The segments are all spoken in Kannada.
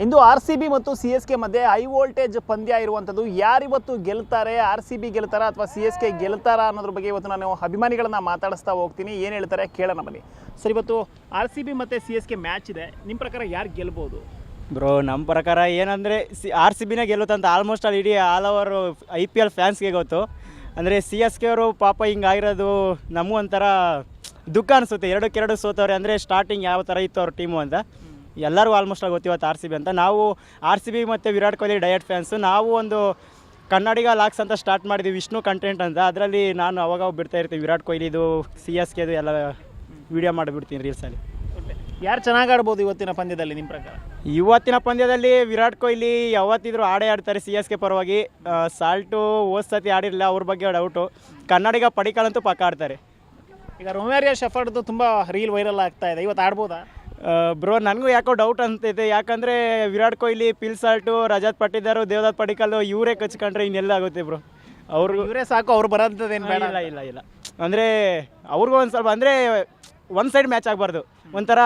ಇಂದು RCB ಮತ್ತು CSK ಮಧ್ಯೆ ಹೈ ವೋಲ್ಟೇಜ್ ಪಂದ್ಯ ಇರುವಂಥದ್ದು. ಯಾರಿವತ್ತು ಗೆಲ್ತಾರೆ, RCB ಗೆಲ್ತಾರಾ ಅಥವಾ CSK ಗೆಲ್ತಾರಾ ಅನ್ನೋದ್ರ ಬಗ್ಗೆ ಇವತ್ತು ನಾನು ಅಭಿಮಾನಿಗಳನ್ನ ಮಾತಾಡಿಸ್ತಾ ಹೋಗ್ತೀನಿ. ಏನು ಹೇಳ್ತಾರೆ ಕೇಳೋಣ ಬನ್ನಿ. ಸರ್, ಇವತ್ತು RCB ಮತ್ತು CSK ಮ್ಯಾಚ್ ಇದೆ. ನಿಮ್ಮ ಪ್ರಕಾರ ಯಾರು ಗೆಲ್ಬೋದು? ಬ್ರೋ, ನಮ್ಮ ಪ್ರಕಾರ ಏನಂದರೆ RCBನೇ ಗೆಲ್ಲುತ್ತಂತ ಆಲ್ಮೋಸ್ಟ್ ಇಡೀ ಆಲ್ ಓವರ್ IPL ಫ್ಯಾನ್ಸ್ಗೆ ಗೊತ್ತು. ಅಂದರೆ CSK ಅವರು ಪಾಪ ಹಿಂಗಾಗಿರೋದು ನಮಗೂ ಒಂಥರ ದುಃಖ ಅನಿಸುತ್ತೆ. 2-2 ಸೋತವ್ರೆ. ಅಂದರೆ ಸ್ಟಾರ್ಟಿಂಗ್ ಯಾವ ಥರ ಇತ್ತು ಅವ್ರ ಟೀಮು ಅಂತ ಎಲ್ಲರಿಗೂ ಆಲ್ಮೋಸ್ಟ್ ಗೊತ್ತಿವತ್ತು RCB ಅಂತ. ನಾವು RCB ಮತ್ತು ವಿರಾಟ್ ಕೊಹ್ಲಿ ಡಯಟ್ ಫ್ಯಾನ್ಸು. ನಾವು ಒಂದು ಕನ್ನಡಿಗ ಲಾಕ್ಸ್ ಅಂತ ಸ್ಟಾರ್ಟ್ ಮಾಡಿದ್ವಿ, ವಿಷ್ಣು ಕಂಟೆಂಟ್ ಅಂತ. ಅದರಲ್ಲಿ ನಾನು ಅವಾಗ ಬಿಡ್ತಾ ಇರ್ತೀವಿ ವಿರಾಟ್ ಕೊಹ್ಲಿದು CSKದು ಎಲ್ಲ ವೀಡಿಯೋ ಮಾಡಿಬಿಡ್ತೀನಿ ರೀಲ್ಸಲ್ಲಿ. ಯಾರು ಚೆನ್ನಾಗಿ ಆಡ್ಬೋದು ಇವತ್ತಿನ ಪಂದ್ಯದಲ್ಲಿ ನಿಮ್ಮ ಪ್ರಕಾರ? ಇವತ್ತಿನ ಪಂದ್ಯದಲ್ಲಿ ವಿರಾಟ್ ಕೊಹ್ಲಿ ಯಾವತ್ತಿದ್ರು ಆಡ್ತಾರೆ CSK ಪರವಾಗಿ. ಸಾಲ್ಟು ಹೋದ ಸತಿ ಆಡಿರಲಿಲ್ಲ, ಅವ್ರ ಬಗ್ಗೆ ಡೌಟು. ಕನ್ನಡಿಗ ಪಡಿಕಲ್ ಪಕ್ಕ ಆಡ್ತಾರೆ. ಈಗ ರೊಮೇರಿಯೋ ಶೆಫರ್ಡ್ದು ತುಂಬ ರೀಲ್ ವೈರಲ್ ಆಗ್ತಾ ಇದೆ, ಇವತ್ತು ಆಡ್ಬೋದಾ? ಬ್ರೋ, ನನಗೂ ಯಾಕೋ ಡೌಟ್ ಅಂತೈತೆ. ಯಾಕಂದರೆ ವಿರಾಟ್ ಕೊಹ್ಲಿ, ಪಿಲ್ ಸಾಲ್ಟು, ರಜತ್ ಪಟ್ಟಿದಾರು, ದೇವದತ್ ಪಡಿಕಲ್ ಇವರೇ ಕಚ್ಕೊಂಡ್ರೆ ಇನ್ನೆಲ್ಲ ಆಗುತ್ತೆ ಬ್ರೋ. ಇವರೇ ಸಾಕು, ಅವ್ರು ಬರೋಂಥದ್ದೇನು ಬೇಡ. ಇಲ್ಲ ಅಂದರೆ ಅವ್ರಿಗೂ ಒಂದು ಸ್ವಲ್ಪ ಅಂದರೆ ಒನ್ ಸೈಡ್ ಮ್ಯಾಚ್ ಆಗಬಾರ್ದು. ಒಂಥರ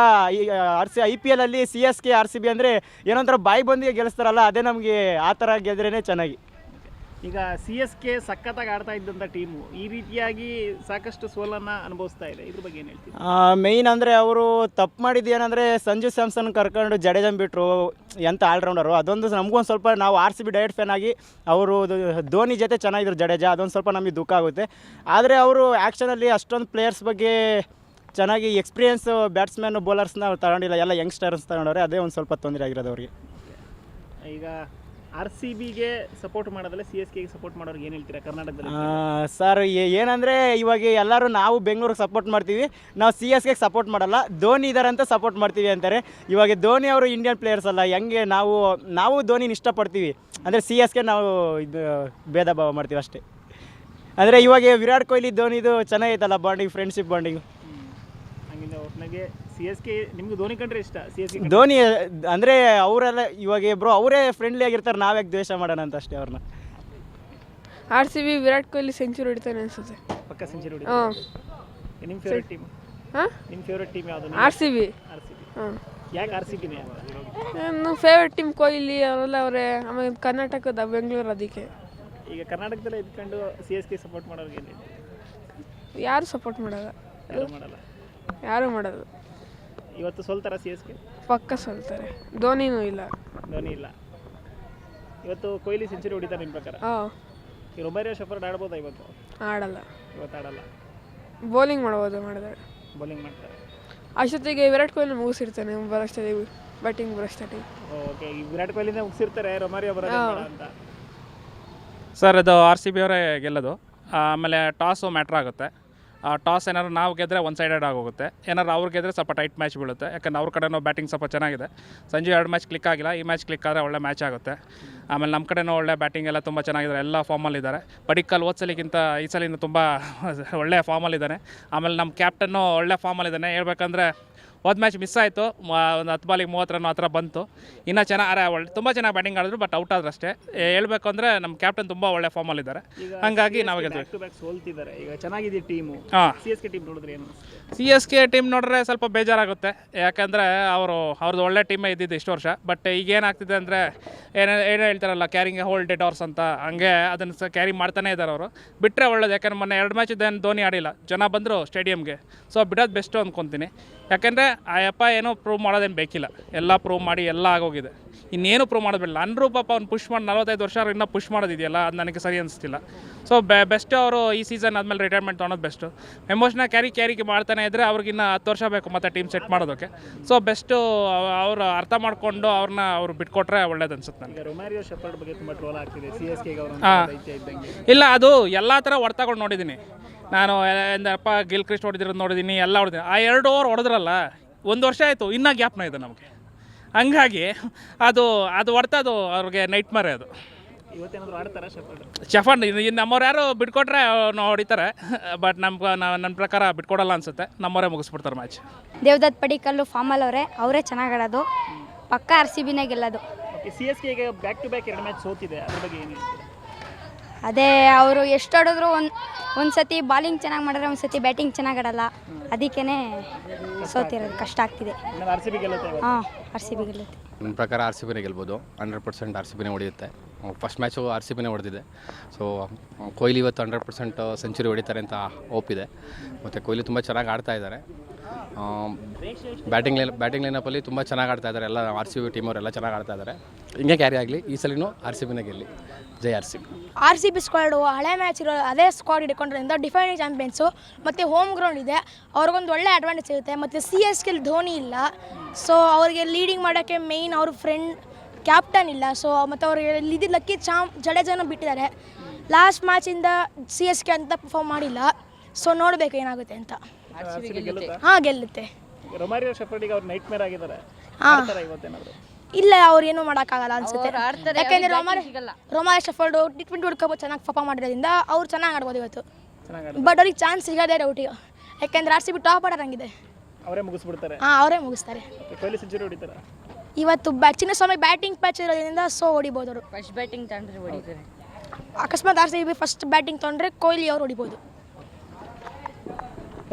IPL ಅಲ್ಲಿ CSK RCB ಅಂದರೆ ಏನೊಂಥರ ಬಾಯಿ ಬಂದಿಗೆ ಗೆಲ್ಲಿಸ್ತಾರಲ್ಲ, ಅದೇ ನಮಗೆ ಆ ಥರ ಗೆದ್ರೇ ಚೆನ್ನಾಗಿ. ಈಗ CSK ಸಖತ್ತಾಗಿ ಆಡ್ತಾ ಇದ್ದಂಥ ಟೀಮು ಈ ರೀತಿಯಾಗಿ ಸಾಕಷ್ಟು ಸೋಲನ್ನು ಅನುಭವಿಸ್ತಾ ಇದೆ. ಇದ್ರ ಬಗ್ಗೆ ಏನು ಹೇಳ್ತೀವಿ? ಮೇಯ್ನ್ ಅಂದರೆ ಅವರು ತಪ್ಪು ಮಾಡಿದ್ದು ಏನಂದರೆ ಸಂಜು ಸ್ಯಾಮ್ಸನ್ ಕರ್ಕೊಂಡು ಜಡೇಜನ್ ಬಿಟ್ಟರು, ಎಂಥ ಆಲ್ರೌಂಡರು. ಅದೊಂದು ನಮಗೊಂದು ಸ್ವಲ್ಪ, ನಾವು RCB ಡಯಟ್ ಫ್ಯಾನ್ ಆಗಿ ಅವರು ಧೋನಿ ಜೊತೆ ಚೆನ್ನಾಗಿದ್ರು ಜಡೇಜಾ, ಅದೊಂದು ಸ್ವಲ್ಪ ನಮಗೆ ದುಃಖ ಆಗುತ್ತೆ. ಆದರೆ ಅವರು ಆ್ಯಕ್ಷನಲ್ಲಿ ಅಷ್ಟೊಂದು ಪ್ಲೇಯರ್ಸ್ ಬಗ್ಗೆ ಚೆನ್ನಾಗಿ ಎಕ್ಸ್ಪೀರಿಯನ್ಸ್ ಬ್ಯಾಟ್ಸ್ಮನ್ ಬೌಲರ್ಸ್ನ ತಗೊಂಡಿಲ್ಲ, ಎಲ್ಲ ಯಂಗ್ಸ್ಟರ್ಸ್ ತಗೊಂಡವ್ರೆ. ಅದೇ ಒಂದು ಸ್ವಲ್ಪ ತೊಂದರೆ ಆಗಿರೋದು ಅವ್ರಿಗೆ. ಈಗ RCBಗೆ ಸಪೋರ್ಟ್ ಮಾಡೋದಲ್ಲ, CSKಗೆ ಸಪೋರ್ಟ್ ಮಾಡೋರಿಗೆ ಏನು ಹೇಳ್ತೀರಾ ಕರ್ನಾಟಕದಲ್ಲಿ? ಸರ್, ಏನಂದರೆ ಇವಾಗ ಎಲ್ಲರೂ ನಾವು ಬೆಂಗಳೂರಿಗೆ ಸಪೋರ್ಟ್ ಮಾಡ್ತೀವಿ, ನಾವು CSKಗೆ ಸಪೋರ್ಟ್ ಮಾಡಲ್ಲ. ಧೋನಿ ಇದ್ದಾರೆ ಅಂತ ಸಪೋರ್ಟ್ ಮಾಡ್ತೀವಿ ಅಂತಾರೆ. ಇವಾಗ ಧೋನಿ ಅವರು ಇಂಡಿಯನ್ ಪ್ಲೇಯರ್ಸ್ ಅಲ್ಲ, ಹೆಂಗೆ ನಾವು ಧೋನಿನ ಇಷ್ಟಪಡ್ತೀವಿ. ಅಂದರೆ CSK ನಾವು ಇದು ಭೇದ ಭಾವ ಮಾಡ್ತೀವಿ ಅಷ್ಟೇ. ಅಂದರೆ ಇವಾಗ ವಿರಾಟ್ ಕೊಹ್ಲಿ ಧೋನಿದು ಚೆನ್ನಾಗೈತಲ್ಲ ಬಾಂಡಿಂಗ್, ಫ್ರೆಂಡ್ಶಿಪ್ ಬಾಂಡಿಂಗು. ಹಂಗಿಂದ ಒಟ್ಟಿನಾಗೆ CSK ನಿಮ್ಗೆ ಧೋನಿ ಕಂಡ್ರೆ ಇಷ್ಟ? CSK ಧೋನಿ ಅಂದರೆ ಅವರೆಲ್ಲ ಇವಾಗ ಬ್ರೋ ಅವರೇ ಫ್ರೆಂಡ್ಲಿ ಆಗಿರ್ತಾರೆ, ನಾವ್ಯಾಕೆ ದ್ವೇಷ ಮಾಡೋಣ ಅಂತ ಅಷ್ಟೇ ಅವ್ರನ್ನ. RCB ವಿರಾಟ್ ಕೊಹ್ಲಿ ಸೆಂಚುರಿ ಹೊಡಿತಾನೆ ಅನ್ಸುತ್ತೆ. ಪಕ್ಕ ಸೆಂಚುರಿ ಹೊಡಿತಾರೆ. ನಿಮ್ಮ ಫೇವ್ರೆಟ್ ಟೀಮ್? ನಿಮ್ಮ ಫೇವ್ರೆಟ್ ಟೀಮ್ ಯಾವುದು? RCB. ಯಾಕೆ RCBನೇ? ನಮ್ಮ ಫೇವ್ರೆಟ್ ಟೀಮ್ ಕೊಹ್ಲಿ ಅವರೆಲ್ಲ ಅವರೇ. ಆಮೇಲೆ ಕರ್ನಾಟಕದ ಬೆಂಗಳೂರು, ಅದಕ್ಕೆ. ಈಗ ಕರ್ನಾಟಕದಲ್ಲೇ ಇದ್ಕೊಂಡು CSK ಸಪೋರ್ಟ್ ಮಾಡೋರಿಗೆ ಏನು? ಯಾರು ಸಪೋರ್ಟ್ ಮಾಡಲ್ಲ, ಯಾರು ಮಾಡಲ್ಲ. ಇವತ್ತು ಸೋಲ್ತಾರ CSK? ಪಕ್ಕ ಸೋಲ್ತಾರೆ. ಧೋನಿನೂ ಇಲ್ಲ. ಧೋನಿ ಇಲ್ಲ. ಇವತ್ತು ಕೊಹ್ಲಿ ಸೆಂಚುರಿ ಹೊಡಿತಾರೆ ನಿಮ್ಮ ಪ್ರಕಾರ? ಈ ರೊಮೇರಿಯೋ ಶೆಫರ್ಡ್ ಆಡ್ಬೋದಾ ಇವತ್ತು? ಆಡಲ್ಲ. ಇವತ್ತು ಆಡಲ್ಲ. ಬೌಲಿಂಗ್ ಮಾಡ್ಬೋದು, ಮಾಡಿದ್ರೆ ಬೌಲಿಂಗ್ ಮಾಡ್ತಾರೆ. ಅಷ್ಟೊತ್ತಿಗೆ ವಿರಾಟ್ ಕೊಹ್ಲಿ ಮುಗಿಸಿರ್ತಾನೆ ಬರೋಷ್ಟೇ, ಬ್ಯಾಟಿಂಗ್ ಬರೋಷ್ಟೇ. ಓಕೆ, ಈ ವಿರಾಟ್ ಕೊಹ್ಲಿಂದ ಮುಗಿಸಿರ್ತಾರೆ, ರೊಮೇರಿಯೋ ಬರೋದೇ ಬೇಡ ಅಂತ. ಸರ್, ಅದು RCB ಅವರೇ ಗೆಲ್ಲೋದು. ಆಮೇಲೆ ಟಾಸು ಮ್ಯಾಟ್ರ್ ಆಗುತ್ತೆ. ಟಾಸ್ ಏನಾದ್ರು ನಾವು ಗೆದ್ದರೆ ಒನ್ ಸೈಡೆಡ್ ಆಗೋಗುತ್ತೆ, ಏನಾದ್ರು ಅವ್ರು ಗೆದ್ದರೆ ಸ್ವಲ್ಪ ಟೈಟ್ ಮ್ಯಾಚ್ ಬೀಳುತ್ತೆ. ಯಾಕಂದ್ರೆ ಅವ್ರ ಕಡೆನೂ ಬ್ಯಾಟಿಂಗ್ ಸ್ವಲ್ಪ ಚೆನ್ನಾಗಿದೆ. ಸಂಜೆ 2 ಮ್ಯಾಚ್ ಕ್ಲಿಕ್ ಆಗಿಲ್ಲ, ಈ ಮ್ಯಾಚ್ ಕ್ಲಿಕ್ ಆದರೆ ಒಳ್ಳೆ ಮ್ಯಾಚ್ ಆಗುತ್ತೆ. ಆಮೇಲೆ ನಮ್ಮ ಕಡೆನೂ ಒಳ್ಳೆ ಬ್ಯಾಟಿಂಗ್ ಎಲ್ಲ ತುಂಬ ಚೆನ್ನಾಗಿದ್ದಾರೆ, ಎಲ್ಲ ಫಾರ್ಮಲ್ಲಿದ್ದಾರೆ. ಪಡಿಕ್ಕಲ್ ಹೋದ್ಸಲಿಗಿಂತ ಈ ಸಲಿನೂ ತುಂಬ ಒಳ್ಳೆ ಫಾರ್ಮಲ್ಲಿದ್ದಾನೆ. ಆಮೇಲೆ ನಮ್ಮ ಕ್ಯಾಪ್ಟನ್ನು ಒಳ್ಳೆ ಫಾರ್ಮಲ್ಲಿದ್ದಾನೆ. ಹೇಳ್ಬೇಕಂದ್ರೆ ಹೋದ ಮ್ಯಾಚ್ ಮಿಸ್ ಆಯಿತು, ಒಂದು 10 ಬಾಲಿಗೆ 30 ರನ್ ಆ ಥರ ಬಂತು. ಇನ್ನೂ ತುಂಬ ಚೆನ್ನಾಗಿ ಬ್ಯಾಟಿಂಗ್ ಆಡಿದ್ರು, ಬಟ್ ಔಟ್ ಆದ್ರು ಅಷ್ಟೇ. ಹೇಳ್ಬೇಕು ಅಂದರೆ ನಮ್ಮ ಕ್ಯಾಪ್ಟನ್ ತುಂಬ ಒಳ್ಳೆ ಫಾರ್ಮಲ್ಲಿದ್ದಾರೆ, ಹಾಗಾಗಿ ನಾವು ಗೆಲ್ತೀವಿ. ಸೋಲ್ತಿದ್ದಾರೆ. ಈಗ ಚೆನ್ನಾಗಿದೆ ಟೀಮು. CSK ಟೀಮ್ ನೋಡಿದ್ರೆ ಏನು? CSK ಟೀಮ್ ನೋಡಿದ್ರೆ ಸ್ವಲ್ಪ ಬೇಜಾರಾಗುತ್ತೆ. ಯಾಕಂದರೆ ಅವ್ರದ್ದು ಒಳ್ಳೆ ಟೀಮೇ ಇದ್ದಿದ್ದು ಇಷ್ಟು ವರ್ಷ. ಬಟ್ ಈಗ ಏನಾಗ್ತಿದೆ ಅಂದರೆ ಏನು ಹೇಳ್ತಾರಲ್ಲ, ಕ್ಯಾರಿಂಗ್ ಹೋಲ್ಡ್ ಇಟ್ ಅವರ್ಸ್ ಅಂತ, ಹಂಗೆ ಅದನ್ನು ಕ್ಯಾರಿ ಮಾಡ್ತಾನೆ ಇದ್ದಾರೆ ಅವರು. ಬಿಟ್ಟರೆ ಒಳ್ಳೇದು. ಯಾಕಂದ್ರೆ ಮೊನ್ನೆ 2 ಮ್ಯಾಚ್ ಇದ್ದೇನು ಧೋನಿ ಆಡಿಲ್ಲ, ಜನ ಬಂದರು ಸ್ಟೇಡಿಯಮ್ಗೆ. ಸೊ ಬಿಡೋದು ಬೆಸ್ಟು ಅಂದ್ಕೊತೀನಿ. ಯಾಕೆಂದರೆ ಅಯ್ಯಪ್ಪ ಏನೂ ಪ್ರೂವ್ ಮಾಡೋದೇನು ಬೇಕಿಲ್ಲ, ಎಲ್ಲ ಪ್ರೂವ್ ಮಾಡಿ ಎಲ್ಲ ಆಗೋಗಿದೆ. ಇನ್ನೇನು ಪ್ರೂವ್ ಮಾಡೋದಿಲ್ಲ. ಅನ್ರೂ ಪಾಪ ಅವ್ನು ಪುಷ್ ಮಾಡಿ 45 ವರ್ಷ ಇನ್ನೂ ಪುಷ್ ಮಾಡೋದಿದೆಯಲ್ಲ, ಅದು ನನಗೆ ಸರಿ ಅನಿಸ್ತಿಲ್ಲ. ಸೊ ಬೆಸ್ಟು ಅವರು ಈ ಸೀಸನ್ ಆದಮೇಲೆ ರಿಟೈರ್ಮೆಂಟ್ ತೊಗೊಳೋದು ಬೆಸ್ಟು. ಎಮೋಷನ ಕ್ಯಾರಿ ಮಾಡ್ತಾನೆ ಇದ್ದರೆ ಅವ್ರಿಗಿನ್ನ 10 ವರ್ಷ ಬೇಕು ಮತ್ತೆ ಟೀಮ್ ಸೆಟ್ ಮಾಡೋದಕ್ಕೆ. ಸೊ ಬೆಸ್ಟು ಅವರು ಅರ್ಥ ಮಾಡಿಕೊಂಡು ಅವ್ರು ಬಿಟ್ಕೊಟ್ರೆ ಒಳ್ಳೇದು ಅನ್ಸುತ್ತೆ ನನಗೆ. ರೊಮೇರಿಯೋ ಶೆಫರ್ಡ್ ಬಗ್ಗೆ ತುಂಬ ಟ್ರೋಲ್ ಆಗ್ತಿದೆ, CSK ಇಲ್ಲ, ಅದು ಎಲ್ಲ ಥರ ಹೊಡೆತಗಳು ನೋಡಿದ್ದೀನಿ ನಾನು. ಎಂದಪ್ಪ ಗಿಲ್ಕ್ರಿಸ್ಟ್ ಹೊಡೆದಿರೋದು ನೋಡಿದ್ದೀನಿ, ಎಲ್ಲ ಹೊಡೆದಿದ್ದೀನಿ. ಆ 2 ಓವರ್ ಹೊಡೆದ್ರಲ್ಲ, 1 ವರ್ಷ ಆಯಿತು, ಇನ್ನೂ ಗ್ಯಾಪ್ನ ಇದೆ ನಮಗೆ. ಹಂಗಾಗಿ ಅದು ಹೊಡ್ತದು ಅವ್ರಿಗೆ ನೈಟ್ ಮರೆ. ಅದು ಇವತ್ತೇನಾದ್ರು ಆಡ್ತಾರಾ ಶೆಫರ್ಡ್? ನಮ್ಮವ್ರು ಯಾರು ಬಿಟ್ಕೊಟ್ರೆ ಹೊಡಿತಾರೆ, ಬಟ್ ನನ್ನ ಪ್ರಕಾರ ಬಿಟ್ಕೊಡಲ್ಲ ಅನ್ಸುತ್ತೆ. ನಮ್ಮವರೇ ಮುಗಿಸ್ಬಿಡ್ತಾರೆ ಮ್ಯಾಚ್. ದೇವದತ್ ಪಡಿಕಲ್ಲು ಫಾರ್ಮಲ್ ಅವರೇ ಚೆನ್ನಾಗಿ ಆಡೋದು. ಪಕ್ಕ RCBನೇ ಗೆಲ್ಲೋದು. CSK ಈಗ ಬ್ಯಾಕ್ ಟು ಬ್ಯಾಕ್ 2 ಮ್ಯಾಚ್ ಸೋತಿದೆ, ಅದ್ರ ಬಗ್ಗೆ ಏನು ಹೇಳ್ತೀರಾ? ಅದೇ ಅವರು ಎಷ್ಟು ಆಡಿದ್ರು ಒಂದು ಸತಿ ಬಾಲಿಂಗ್ ಚೆನ್ನಾಗಿ ಮಾಡಿದ್ರೆ ಒಂದು ಸತಿ ಬ್ಯಾಟಿಂಗ್ ಚೆನ್ನಾಗಿ ಆಡಲ್ಲ, ಅದಕ್ಕೇ ಸೋತಿರೋದು ಕಷ್ಟ ಆಗ್ತಿದೆ. ಆರ್ ಸಿ ಬಿ ಗೆಲ್ಲುತ್ತೆ ಇವತ್ತು. ಹಾಂ, ಆರ್ ಸಿ ಬಿ ಗೆಲ್ಲುತ್ತೆ. ನನ್ನ ಪ್ರಕಾರ ಆರ್ ಸಿ ಬಿನೇ ಗೆಲ್ಬೋದು. 100% ಆರ್ ಸಿ ಬಿನೇ ಹೊಡೆಯುತ್ತೆ. ಫಸ್ಟ್ ಮ್ಯಾಚು ಆರ್ ಸಿ ಬಿನೇ ಹೊಡೆದಿದೆ. ಸೊ ಕೊಹ್ಲಿ ಇವತ್ತು 100% ಸೆಂಚುರಿ ಹೊಡಿತಾರೆ ಅಂತ ಹೋಪ್ ಇದೆ. ಮತ್ತು ಕೊಹ್ಲಿ ತುಂಬ ಚೆನ್ನಾಗಿ ಆಡ್ತಾ ಇದ್ದಾರೆ. ಬ್ಯಾಟಿಂಗ್ ಲೈನಪ್ಪಲ್ಲಿ ತುಂಬ ಚೆನ್ನಾಗಿ ಆಡ್ತಾ ಇದ್ದಾರೆ. ಎಲ್ಲ ಆರ್ ಸಿ ಬಿ ಟೀಮವರೆಲ್ಲ ಚೆನ್ನಾಗಿ ಆಡ್ತಾ ಇದ್ದಾರೆ. ಹಿಂಗೆ ಕ್ಯಾರಿ ಆಗಲಿ, ಈ ಸಲಿನೂ ಆರ್ ಸಿ ಬಿನೇ ಗೆಲ್ಲಿ. ಜೈ R C B. R C B squad ಹಳೆ ಮ್ಯಾಚ್ ಇರೋ ಅದೇ ಸ್ಕ್ವಾಡ್ ಹಿಡ್ಕೊಂಡ್ರಿಂದ ಡಿಫೆಂಡಿಂಗ್ ಚಾಂಪಿಯನ್ಸು, ಮತ್ತು ಹೋಮ್ ಗ್ರೌಂಡ್ ಇದೆ, ಅವ್ರಿಗೊಂದು ಒಳ್ಳೆ ಅಡ್ವಾಂಟೇಜ್ ಸಿಗುತ್ತೆ. ಮತ್ತು ಸಿ ಎಸ್ ಕೆಲ್ ಧೋನಿ ಇಲ್ಲ, ಸೊ ಅವ್ರಿಗೆ ಲೀಡಿಂಗ್ ಮಾಡೋಕ್ಕೆ ಮೇಯ್ನ್ ಅವ್ರ ಫ್ರೆಂಡ್ ಕ್ಯಾಪ್ಟನ್ ಇಲ್ಲ. ಸೊ ಮತ್ತು ಅವ್ರಿಗೆ ಲಕ್ಕಿ ಜಡೇಜಾನ ಬಿಟ್ಟಿದ್ದಾರೆ. ಲಾಸ್ಟ್ ಮ್ಯಾಚಿಂದ ಸಿ ಎಸ್ ಕೆ ಅಂತ ಪರ್ಫಾರ್ಮ್ ಮಾಡಿಲ್ಲ. ಸೊ ನೋಡಬೇಕು ಏನಾಗುತ್ತೆ ಅಂತ. ಹಾಂ, ಗೆಲ್ಲುತ್ತೆ. ರೊಮಾರಿಯೋ ಶೆಫರ್ಡಿಗೆ ಅವ್ರು ನೈಟ್ ಮೇರ್ ಆಗಿದ್ದಾರೆ. ಇವತ್ತೇನಾದ್ರು ಇಲ್ಲ, ಅವ್ರು ಏನೂ ಮಾಡೋಕ್ಕಾಗಲ್ಲ ಅನ್ಸುತ್ತೆ. ಯಾಕೆಂದರೆ ರೊಮಾರಿಯೋ ಶೆಫರ್ಡು T20 ವರ್ಲ್ಡ್ ಕಪ್ ಚೆನ್ನಾಗಿ ಪರ್ಫಾರ್ಮ್ ಮಾಡಿರೋದ್ರಿಂದ ಅವ್ರು ಚೆನ್ನಾಗಿ ಆಡ್ಬೋದು ಇವತ್ತು. ಬಟ್ ಅವ್ರಿಗೆ ಚಾನ್ಸ್ ಸಿಗೋದೇ ಡೌಟ್. ಯಾಕೆಂದರೆ ಆರ್ ಸಿ ಬಿ ಟಾಪ್ ಆಡೋಂಗಿದೆ. ಅವರೇ ಮುಗಿಸ್ಬಿಡ್ತಾರೆ. ಹಾಂ, ಅವರೇ ಮುಗಿಸ್ತಾರೆ. ಕೊಹ್ಲಿ ಸೆಂಚುರಿ ಹೊಡಿತಾರೆ ಇವತ್ತು ಚಿನ್ನಸ್ವಾಮಿ ಬ್ಯಾಟಿಂಗ್ ಪ್ಯಾಚ್ ಇರೋದ್ರಿಂದ ಸೊ ಹೊಡಿಬೋದು ಅವರು. ಫಸ್ಟ್ ಬ್ಯಾಟಿಂಗ್ ತಗೊಂಡ್ರೆ ಹೊಡಿತಾರೆ. ಅಕಸ್ಮಾತ್ R C B first batting ತೊಗೊಂಡ್ರೆ ಕೊಹ್ಲಿ ಅವರು ಹೊಡಿಬೋದು.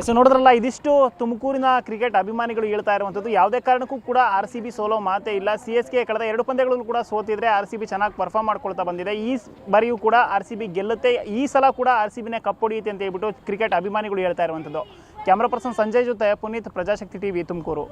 ಸೊ ನೋಡಿದ್ರಲ್ಲ, ಇದಿಷ್ಟು ತುಮಕೂರಿನ ಕ್ರಿಕೆಟ್ ಅಭಿಮಾನಿಗಳು ಹೇಳ್ತಾ ಇರುವಂಥದ್ದು. ಯಾವುದೇ ಕಾರಣಕ್ಕೂ ಕೂಡ ಆರ್ ಸಿ ಬಿ ಸೋಲೋ ಮಾತೇ ಇಲ್ಲ. ಸಿ ಎಸ್ ಕೆ ಕಳೆದ 2 ಪಂದ್ಯಗಳಲ್ಲೂ ಕೂಡ ಸೋತಿದ್ರೆ ಆರ್ ಸಿ ಬಿ ಚೆನ್ನಾಗಿ ಪರ್ಫಾರ್ಮ್ ಮಾಡ್ಕೊಳ್ತಾ ಬಂದಿದೆ. ಈ ಬಾರಿಯೂ ಕೂಡ ಆರ್ ಸಿ ಬಿ ಗೆಲ್ಲುತ್ತೆ. ಈ ಸಲ ಕೂಡ ಆರ್ ಸಿ ಬಿನೇ ಕಪ್ ಹೊಡೆಯುತ್ತೆ ಅಂತ ಹೇಳ್ಬಿಟ್ಟು ಕ್ರಿಕೆಟ್ ಅಭಿಮಾನಿಗಳು ಹೇಳ್ತಾ ಇರುವಂಥದ್ದು. ಕ್ಯಾಮ್ರಾ ಪರ್ಸನ್ ಸಂಜಯ್ ಜೊತೆ ಪುನೀತ್, ಪ್ರಜಾಶಕ್ತಿ ಟಿವಿ, ತುಮಕೂರು.